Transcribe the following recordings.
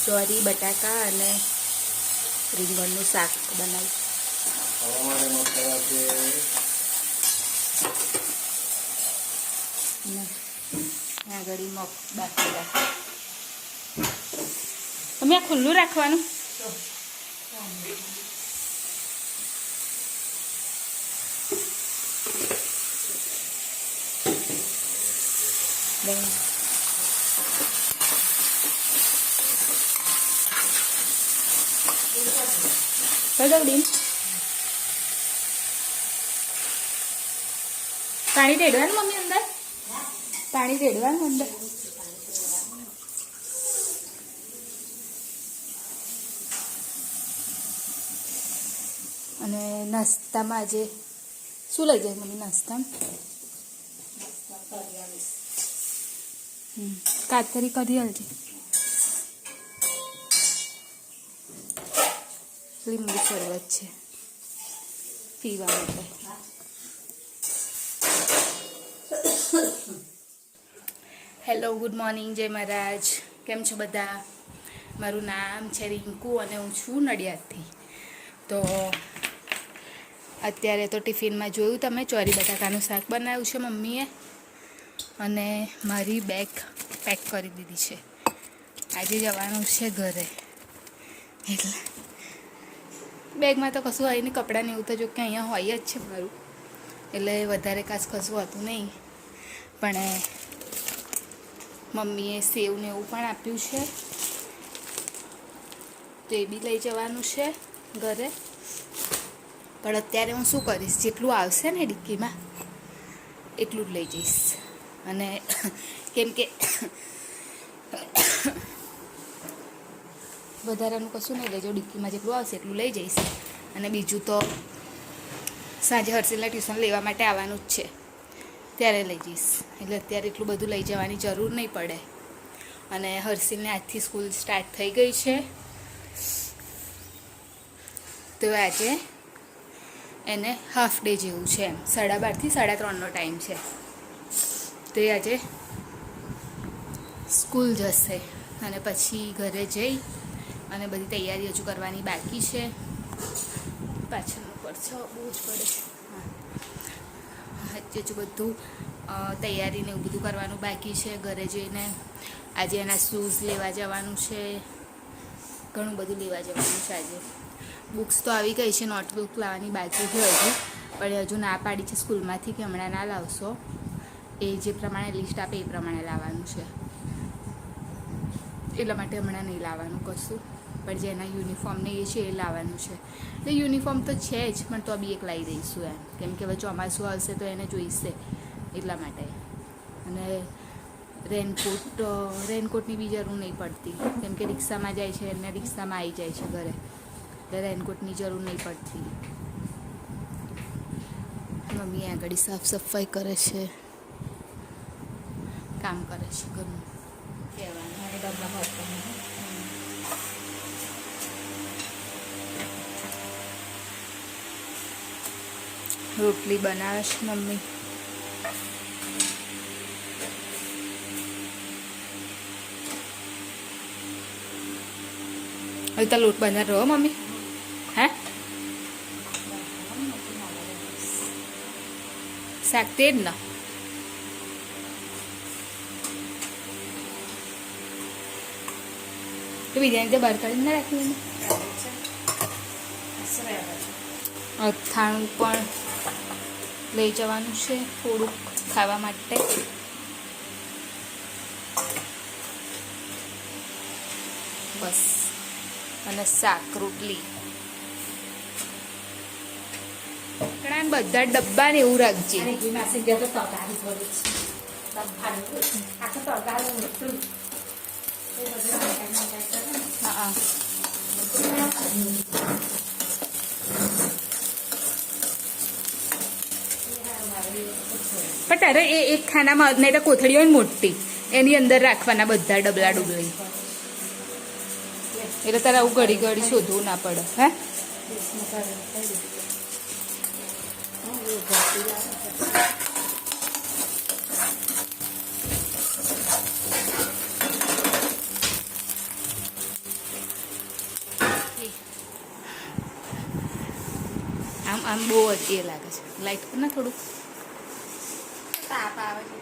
ચોરી બટાકા અને રીંગણનું શાક બનાવ્યું. આગળ મગ બાફેલા. તમે આ ખુલ્લું રાખવાનું. બેન પાણી રેડવાનું મમ્મી અંદર, પાણી રેડવાનું અંદર. અને નાસ્તામાં આજે શું લઈ જાય મમ્મી નાસ્તામાં? કાતરી કરી હાલજે. લીંબુ શરબત છે પીવા માટે. હેલો, ગુડ મોર્નિંગ, જય મહારાજ. કેમ છો બધા? મારું નામ છે રિંકુ અને હું છું નડિયાદથી. તો અત્યારે તો ટિફિનમાં જોયું તમે, ચોરી બટાકાનું શાક બનાવ્યું છે મમ્મીએ, અને મારી બેગ પેક કરી દીધી છે. આજે જવાનું છે ઘરે, એટલે બેગમાં તો કશું હોય નહીં, કપડાં ને એવું તો જો કે અહીંયા હોય જ છે મારું, એટલે વધારે ખાસ કશું હતું નહીં. પણ મમ્મીએ સેવ ને એવું પણ આપ્યું છે, તો એ બી લઈ જવાનું છે ઘરે. પણ અત્યારે હું શું કરીશ, જેટલું આવશે ને ડિક્કીમાં એટલું જ લઈ જઈશ. અને કેમ કે વધારાનું કશું નહીં લઈ જાઉં, ડિક્કીમાં જેટલું આવશે એટલું લઈ જઈશ. અને બીજું તો સાંજે હર્ષિલને ટ્યુશન લેવા માટે આવવાનું જ છે, ત્યારે લઈ જઈશ. એટલે અત્યારે એટલું બધું લઈ જવાની જરૂર નહીં પડે. અને હર્ષિલને આજથી સ્કૂલ સ્ટાર્ટ થઈ ગઈ છે, તો આજે એને હાફ ડે જેવું છે, એમ 12:30 થી 3:30નો ટાઈમ છે. તો એ આજે સ્કૂલ જશે અને પછી ઘરે જઈ અને બધી તૈયારી હજુ કરવાની બાકી છે. પાછળનું પડછો બહુ જ પડે છે. હજુ બધું તૈયારીને એવું બધું કરવાનું બાકી છે. ઘરે જઈને આજે એના શૂઝ લેવા જવાનું છે, ઘણું બધું લેવા જવાનું છે આજે. બુક્સ તો આવી ગઈ છે, નોટબુક લાવવાની બાકી છે હજુ, પણ હજુ ના પાડી છે સ્કૂલમાંથી કે હમણાં ના લાવશો, એ જે પ્રમાણે લિસ્ટ આપે એ પ્રમાણે લાવવાનું છે. એટલા માટે હમણાં નહીં લાવવાનું કશું, પણ જેના યુનિફોર્મ ને એ છે એ લાવવાનું છે. તો યુનિફોર્મ તો છે જ, પણ તો બી એક લાવી દઈશું એમ, કેમ કે હવે ચોમાસું આવશે તો એને જોઈશે એટલા માટે. અને રેનકોટની બી જરૂર નહીં પડતી, કેમ કે રિક્ષામાં જાય છે અને રિક્ષામાં આવી જાય છે ઘરે, એટલે રેનકોટની જરૂર નહીં પડતી. મમ્મી આગળ સાફ સફાઈ કરે છે, કામ કરે છે ઘરનું. રોટલી બનાવે છે મમ્મી. હવે તો લોટ બાંધવા રહો મમ્મી. હે શાક તે જ ને. તો બીજા રીતે બહાર કાઢીને ના રાખી. અથાણું પણ લઈ જવાનું છે થોડુંક ખાવા માટે. બસ, અને શાક રોટલી. બધા ડબ્બા ને એવું રાખજે. હા, પણ તારે એ એક ખાનામાં નહીં તો કોથળી હોય ને મોટી, એની અંદર રાખવાના બધા ડબલા ડુબલી, એટલે તારે આવું ઘડી ઘડી શોધવું ના પડે. હે આમ બહુ જ એ લાગે છે. લાઈટ પર ના થોડુંક તાપ આવે છે.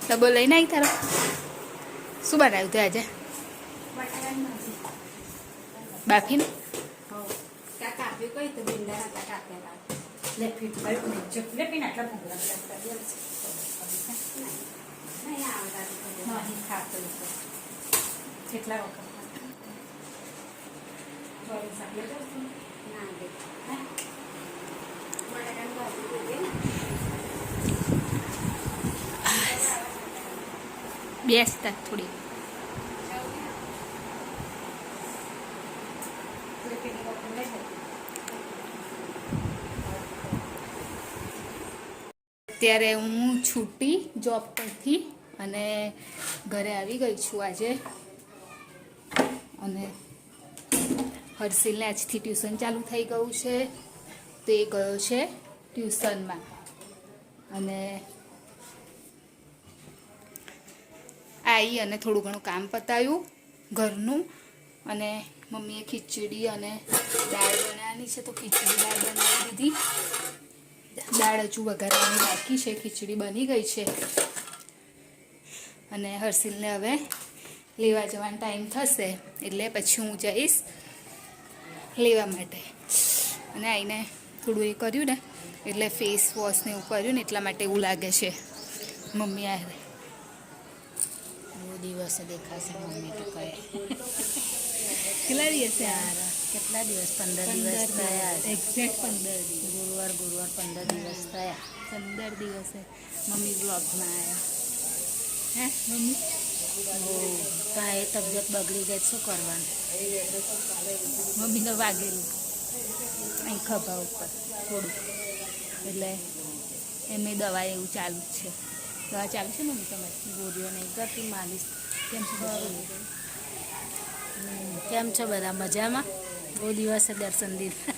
ડબ્બો લઈને આવી તારો. શું બનાવ્યું તે આજે? બટાકાની ભાજી. બાફીને ત્યાં કાપ્યું કઈ તો ભીંડા હતા કાપેલા. લે ફીટ પડ્યું નહીં. જો લે પીને આટલા ભૂંગળા પડ્યા નહીં આવતા નહીં ખાતો કેટલા વખત ના દે બટાકાની ભાજી જોઈએ ને. બેસતા થોડી અત્યારે હું છૂટી જોબ પરથી અને ઘરે આવી ગઈ છું આજે. અને હર્ષિલને આજથી ટ્યુશન ચાલુ થઈ ગયું છે. તો એ ગયો છે ટ્યુશનમાં. અને આવી અને થોડું ઘણું કામ પતાવ્યું ઘરનું. અને મમ્મીએ ખીચડી અને દાળ બનાવવાની છે તો ખીચડી દાળ બનાવી દીધી. દાળ હજુ વઘારવાની બાકી છે. ખીચડી બની ગઈ છે. અને હર્ષિલને હવે લેવા જવાનો ટાઈમ થશે એટલે પછી હું જઈશ લેવા માટે. અને આવીને થોડું એ કર્યું ને એટલે ફેસ વોશ ને એવું કર્યું ને એટલા માટે એવું લાગે છે. મમ્મી આવે બહુ દિવસે દેખાશે મમ્મી તો કહે. કેટલા દિવસે કેટલા દિવસ? 15 દિવસ થયા. એક્ઝેક્ટ 15 દિવસ. ગુરુવાર 15 દિવસ થયા. 15 દિવસે મમ્મી બ્લોગમાં આવ્યા. હે મમ્મી? ભાઈ તબિયત બગડી ગઈ શું કરવાનું? મમ્મીને વાગેલું અહીં ખભા ઉપર થોડુંક એટલે એમની દવા એવું ચાલુ જ છે. દવા ચાલુ છે મમ્મી તમારી? ગોળીઓ નહીં કરતી માલિશ. કેમ છે? કેમ છો બધા? મજામાં? બહુ દિવસે દર્શન દીધા.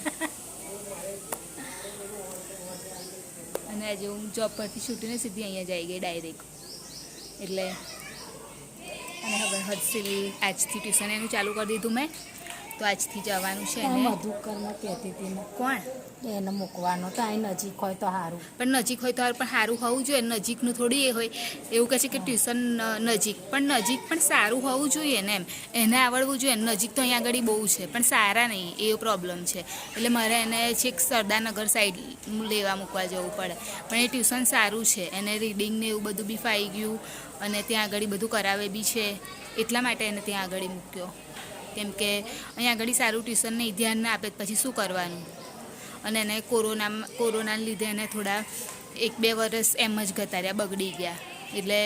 અને આજે હું જોબ પરથી છૂટીને સીધી અહીંયા જઈ ગઈ ડાયરેક્ટ. એટલે અને હવે હર્ષિલ આજથી ટ્યુશન એનું ચાલુ કરી દીધું મેં. તો આજથી જવાનું છે એને. મધુકરમાં કહેતી હતી ને કોણ? એને મૂકવાનો તો અહીં નજીક હોય તો સારું. પણ નજીક હોય તો પણ સારું હોવું જોઈએ. નજીકનું થોડી એ હોય. એવું કહે છે કે ટ્યુશન નજીક પણ સારું હોવું જોઈએ ને એમ. એને આવડવું જોઈએ. નજીક તો અહીંયા આગળ બહુ છે પણ સારા નહીં એવો પ્રોબ્લેમ છે. એટલે મારે એને છેક સરદારનગર સાઈડ લેવા મૂકવા જવું પડે. પણ એ ટ્યુશન સારું છે. એને રીડિંગ ને એવું બધું બી ફાઈ ગયું. અને ત્યાં આગળ બધું કરાવે બી છે. એટલા માટે એને ત્યાં આગળ મૂક્યો. કેમ કે અહીંયા આગળ સારું ટ્યુશન નહીં, ધ્યાન ના આપે પછી શું કરવાનું. અને એને કોરોનાને લીધે એને થોડા 1-2 વર્ષ એમ જ ગતા રહ્યા, બગડી ગયા. એટલે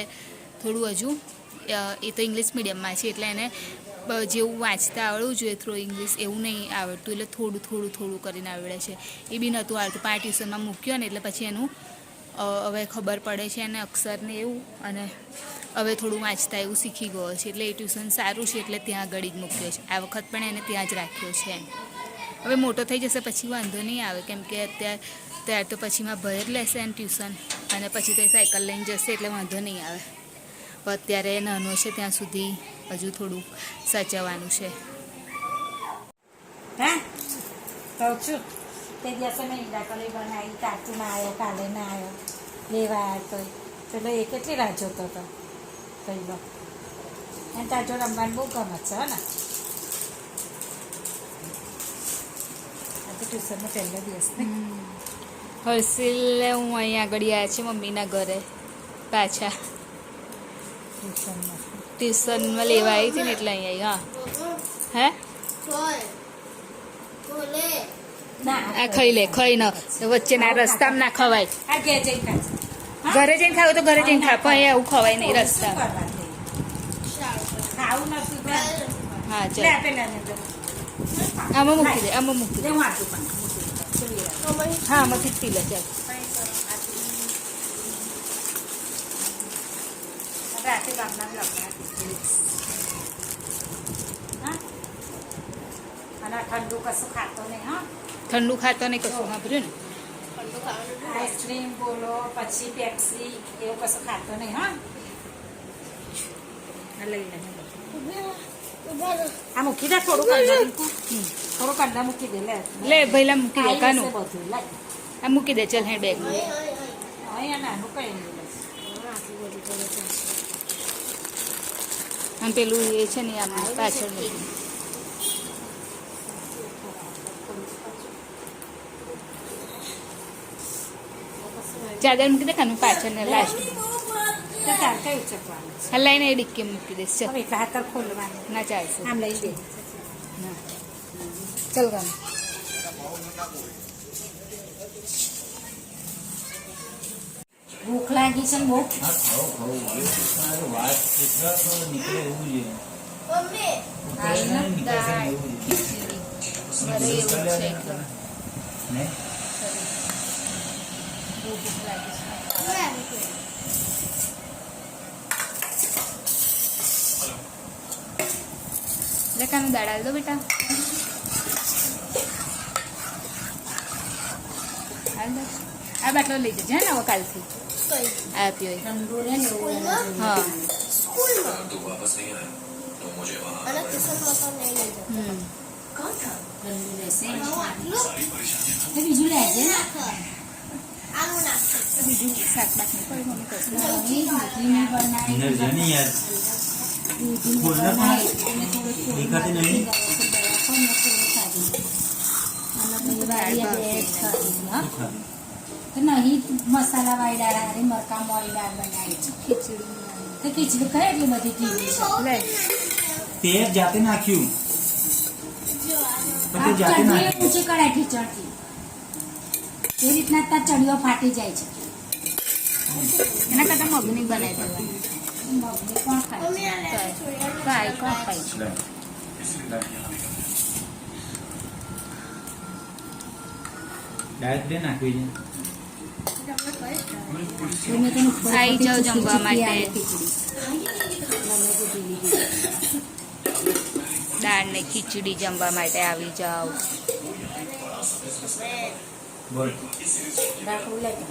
થોડું હજુ એ તો ઇંગ્લિશ મીડિયમમાં છે એટલે એને જેવું વાંચતા આવડવું જોઈએ થ્રો ઇંગ્લિશ એવું નહીં આવડતું. એટલે થોડું કરીને આવડે છે. એ બી નહોતું આવડતું. 5 ટ્યુશનમાં મૂક્યો ને એટલે પછી એનું હવે ખબર પડે છે એને અક્ષરને એવું. અને હવે થોડું વાંચતા એવું શીખી ગયો છે. એટલે એ ટ્યુશન સારું છે એટલે ત્યાં આગળ જ મૂક્યો છે. આ વખત પણ એને ત્યાં જ રાખ્યો છે એમ. હવે મોટો થઈ જશે પછી વાંધો નહીં આવે. કેમ કે ત્યાર તો પછીમાં ભય જ લેશે એને ટ્યુશન. અને પછી તો એ સાયકલ લઈને જશે એટલે વાંધો નહીં આવે. પણ અત્યારે નાનો છે ત્યાં સુધી હજુ થોડું સાચવવાનું છે. હા કહું છું તે દિવસે મેં ઈંડા કઢી બનાવી. કાચી ના આવ્યો, કાલે ના આવ્યો, લેવા આવ્યો તો પેલો એ કેટલી રાહ જોતો હતો. કહી દો એને તાજો રમવાનું બહુ ગમે છે હો ને. આજે ટ્યુશનનો પહેલો દિવસ ને. હર્ષિલ હું અહીંયા આગળ આવ્યા છે મમ્મીના ઘરે પાછા. ટ્યુશનમાં લેવા આવી હતી ને એટલે અહીંયા આવી. હા હે આ ખાઈ લે. ખાઈ ન વચ્ચેના રસ્તામાં ના ખવાય. આ ઘેર જઈને ખાશે. ઘરે જઈને ખાવ તો ઘરે જઈને ખાવ. પણ અહીંયા આવું ખવાય નહીં રસ્તા. ખાવું નથી તો હા લે ચાલ આપેલા ને તો. આમાં મૂકી દે. આમાં મૂકી દે. હું આટલું પણ હા આમાંથી જ પી લે. ચાલ રાતે ગામના લગ્ન હા. અને ઠંડુ કશું ખાતો નહીં હા. ઠંડુ ખાતો નહીં કશું. સાંભળ્યું ને? આઈસ્ક્રીમ બોલો પછી પેપ્સી એવું કશું ખાતો નહીં હા. લઈ લે આ મૂકી દે થોડુંક અંદર ટીકું. થોડુંક અંદર મૂકી દે લે લે ભઈલા મૂકી દે ખાઈ કાનું લેશે બધું લાય આ મૂકી દે ચલ હેન્ડ બેગમાં અહીંયા નાનું કઈ નહીં બસ. અને પેલું એ છે ને આમ પાછળ મૂકી ચાદર મૂકી દે કાનું પાછળ ને લાસ્ટ તો તાર કઈ ઉચકવાનું છે? હલાઈને એ ડિક્કી મૂકી દઈશ ચલ હવે એટલા હાથ ખોલવાનું ના ચાલશે આમ લઈ દે ના ચલ કાનું ભૂખ લાગી છે ને બહુ. દાળ ખીચડી મારે એવું છે એકદમ બહુ ભૂખ લાગી છે લે કાનું દાળ આલ દો બેટા હાલ દો આ બાટલો લઈ જજે ને હવે કાલથી આ પીઓ ઠંડુ રહે ને એવું એને જોઈએ. હા હમ ઠંડુ રહેશે. તો બીજું લેજે ને. તો બીજું શાક બાક નહીં કોઈ મમ્મી કરશે દૂધી નહીં બનાવી. દૂધી બનાવી. એને થોડું થોડું દેખાતી નહીં? રાખો ને થોડું ખાધી. અને પછી વાળી આ બે ખાધી, હા. તો નહીં મસાલા વાળી દાળ હારી મરકામ વાળી દાળ બનાવી છે. ખીચડી તો ખીચડી કઈ એટલી બધી કીધી છે. લે તેલ જાતે નાખ્યું પણ તે આ જાતે ચટણી નાખ્યું ઊંચી કડાય ખીચડથી. એ રીતના તાર ચડીઓ ફાટી જાય છે. એના કરતાં મગની બનાવી દેવાની મગની કોણ ખાય છે? ખાય કોણ ખાય છે ડાયરેક્ટ દે નાખવી છે એને તો ઉપર આઈ જાઓ પરથી જમવા ચીચી માટે. આવે ખીચડી. ગમે તે પીવી દીધી. દાળ ને ખીચડી જમવા માટે આવી જાઓ બોલ રાખવું લાગે.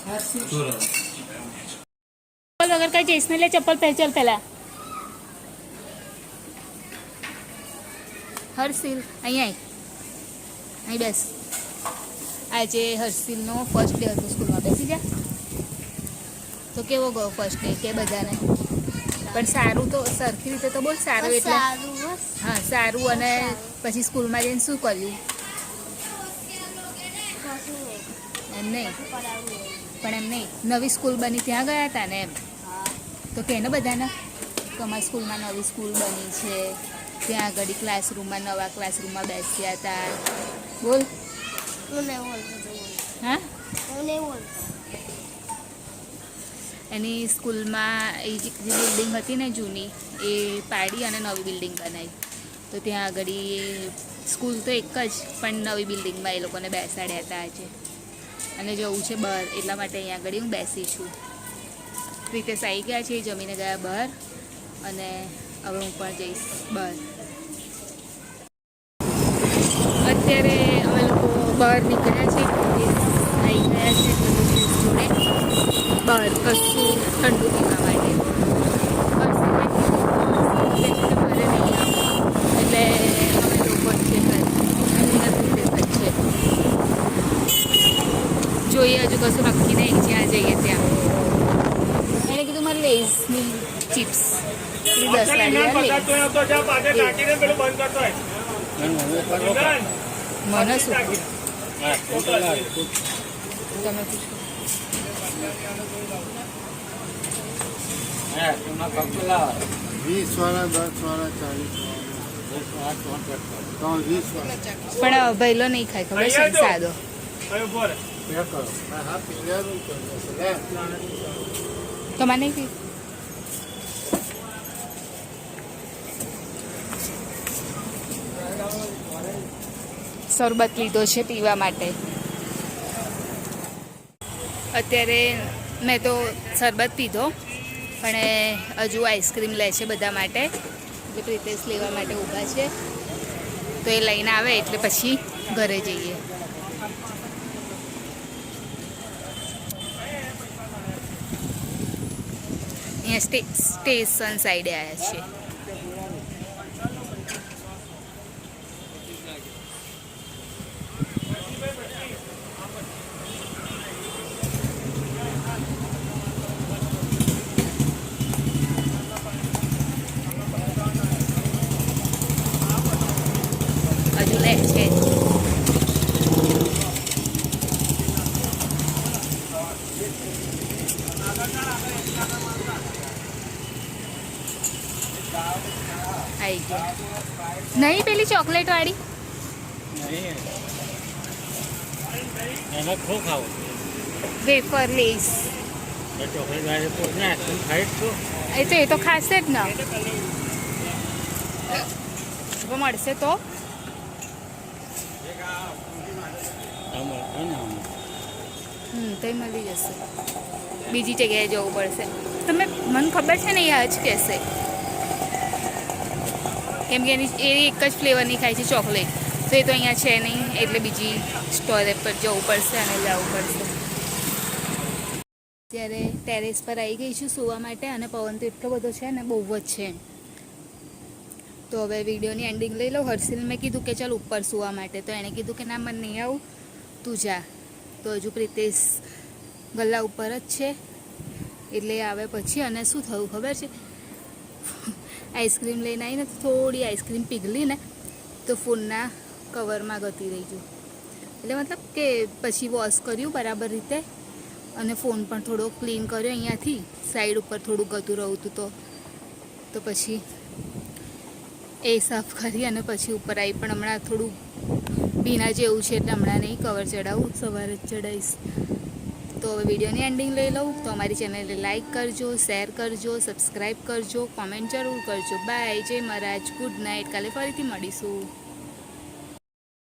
હરસી. ચોરો ચપ્પલ વગર કઈ જઈશ ને લે ચપ્પલ પહેર ચલ પેલા હર્ષિલ અહીંયા અહીં બેસ આજે હર્ષિલનો ફર્સ્ટ ડે હતો સ્કૂલમાં બેસી જા તો કેવો ગયો ફર્સ્ટ ડે કે બધાને પણ સારું તો સરખી રીતે તો બોલ સારું એટલે હા સારું અને પછી સ્કૂલમાં જઈને શું કર્યું એમ નહીં પણ એમ નહીં નવી સ્કૂલ બની ત્યાં ગયા હતા ને એમ તો કે ને બધાને તો અમારી સ્કૂલમાં નવી સ્કૂલ બની છે ત્યાં આગળ ક્લાસરૂમમાં નવા ક્લાસરૂમમાં બેસ્યા હતા બોલ હા એની સ્કૂલમાં એ જે બિલ્ડિંગ હતી ને જૂની એ પાડી અને નવી બિલ્ડિંગ બનાવી તો ત્યાં આગળ સ્કૂલ તો એક જ પણ નવી બિલ્ડિંગમાં એ લોકોને બેસાડ્યા હતા આજે અને જવું છે બહાર એટલા માટે અહીંયા આગળ હું બેસી છું પ્રિતેશ આવી ગયા છે જમીને ગયા બહાર અને હવે હું પણ જઈશ બહાર અત્યારે અમે લોકો બહાર નીકળ્યા છે આવી ગયા છે પ્રિતેશ જોડે બહાર કશું ઠંડુ પીવા માટે મારે નહીં આવું એટલે અમે લોકો છે પ્રિતેશ છે જોઈએ હજુ કશું નક્કી નહીં જ્યાં જઈએ ત્યાં એને કીધું મારે લેઝની ચિપ્સ 10 વાળી મને શું તમે પૂછો વીસ વાળા 10 વાળા 40 વાળા 20 વાળા પણ ભૈલો નહીં ખાય ખબર છે ને સાદો હા પીવાનું તમારે નહીં પી શરબત લીધો છે પીવા માટે અત્યારે મેં તો શરબત પીધો પણ હજુ આઈસ્ક્રીમ લે છે બધા માટે એટલે પ્રિતેશ લેવા માટે ઊભા છે તો એ લઈને આવે એટલે પછી ઘરે જઈએ અહીંયા સ્ટેશન સાઈડે આવ્યા છે નહીં પેલી ચોકલેટ વાળી એને ખો ખાવ વેફર લેસ ચોકલેટ વાળી પોતને આઈસ્ક્રીમ ખાઈ જ છો એ તો ખાશે જ ને હવે મળશે તો તો મળી જશે બીજી જગ્યાએ જવું પડશે તમે મને ખબર છે ને એ જ કહેશે કેમ કે એની એ એક જ ફ્લેવરની ખાય છે ચોકલેટ તો એ તો અહીંયા છે નહીં એટલે બીજી સ્ટોરે પર જવું પડશે અને લાવવું પડશે ત્યારે ટેરેસ પર આવી ગઈ છું સૂવા માટે અને પવન તો એટલો બધો છે ને બહુ જ છે તો હવે વિડીયોની એન્ડિંગ લઈ લઉં હર્ષિલ મેં કીધું કે ચાલ ઉપર સૂવા માટે તો એણે કીધું કે ના મને નહીં આવું તું જા તો હજુ પ્રિતેશ ગલ્લા ઉપર જ છે એટલે આવે પછી અને શું થયું ખબર છે આઈસ્ક્રીમ લઈને આવીને થોડી આઈસ્ક્રીમ પીગળી ને તો ફોનના કવરમાં ગતી રહી ગયું એટલે મતલબ કે પછી વોશ કર્યું બરાબર રીતે અને ફોન પણ થોડો ક્લીન કર્યો અહીંયાથી સાઈડ ઉપર થોડું ગતું રહ્યું હતું તો પછી એ સાફ કરી અને પછી ઉપર આવી પણ હમણાં થોડું ભીના જેવું છે એટલે હમણાં નહીં કવર ચડાવું સવારે જ ચડાવીશ તો હવે વિડીયોની એન્ડિંગ લઈ લઉં તો અમારી ચેનલને લાઇક કરજો શેર કરજો સબસ્ક્રાઈબ કરજો કોમેન્ટ જરૂર કરજો બાય જય મહારાજ ગુડ નાઇટ કાલે ફરીથી મળીશું